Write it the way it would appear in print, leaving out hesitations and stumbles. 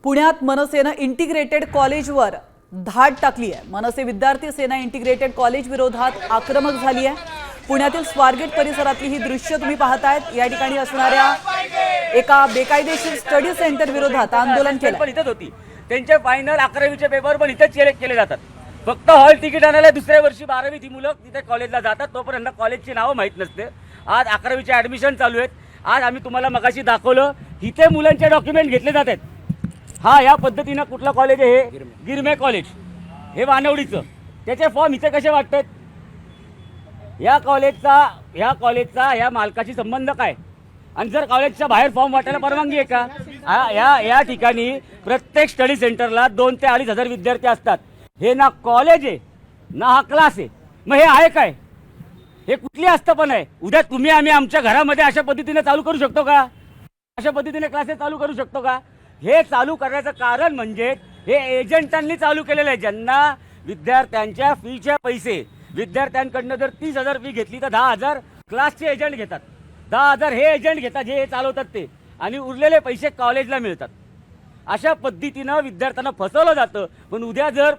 पुण्यात मनसेनं इंटिग्रेटेड कॉलेजवर धाड टाकली आहे। मनसे विद्यार्थी सेना इंटिग्रेटेड कॉलेज विरोधात आक्रमक झाली आहे। पुण्यातील स्वारगेट परिसरातली ही दृश्य तुम्ही पाहतायत। या ठिकाणी असणाऱ्या एका बेकायदेशीर स्टडी सेंटर विरोधात आंदोलन केलं। पण इथेच होती, त्यांचे फायनल 11वीचे पेपर पण इथेच केले जातात। फक्त हॉल तिकीट आणायला दुसऱ्या वर्षी 12वी ती मुलं तिथे कॉलेजला जातात, तोपर्यंत कॉलेजची नावं माहीत नसते। आज 11वीचे ॲडमिशन चालू आहेत। आज आम्ही तुम्हाला मगाशी दाखवलं, इथे मुलांचे डॉक्युमेंट घेतले जात आहेत। हा या पद्धतीनं कुठलं कॉलेज आहे हे? गिरमे कॉलेज, हे वानवडीचं। त्याचे फॉर्म इथे कसे वाटतात? या कॉलेजचा या मालकाशी संबंध काय? आणि जर कॉलेजच्या बाहेर फॉर्म वाटायला परवानगी आहे का? या ठिकाणी प्रत्येक स्टडी सेंटरला 2 ते 2.5 हजार विद्यार्थी असतात। हे ना कॉलेज आहे ना हा क्लास आहे। मग हे आहे काय? हे कुठली आस्थापना आहे? उद्या तुम्ही आम्ही आमच्या घरामध्ये अशा पद्धतीने चालू करू शकतो का? अशा पद्धतीने क्लासेस चालू करू शकतो का? हे चालू करण्याचं कारण म्हणजे हे एजंटांनी चालू केलेलं आहे, ज्यांना विद्यार्थ्यांच्या फीचे पैसे, विद्यार्थ्यांकडनं जर 30,000 फी घेतली तर 10,000 क्लासचे एजंट घेतात। 10,000 हे एजंट घेतात जे हे चालवतात ते, आणि उरलेले पैसे कॉलेजला मिळतात। अशा पद्धतीनं विद्यार्थ्यांना फसवलं जातं। पण उद्या जर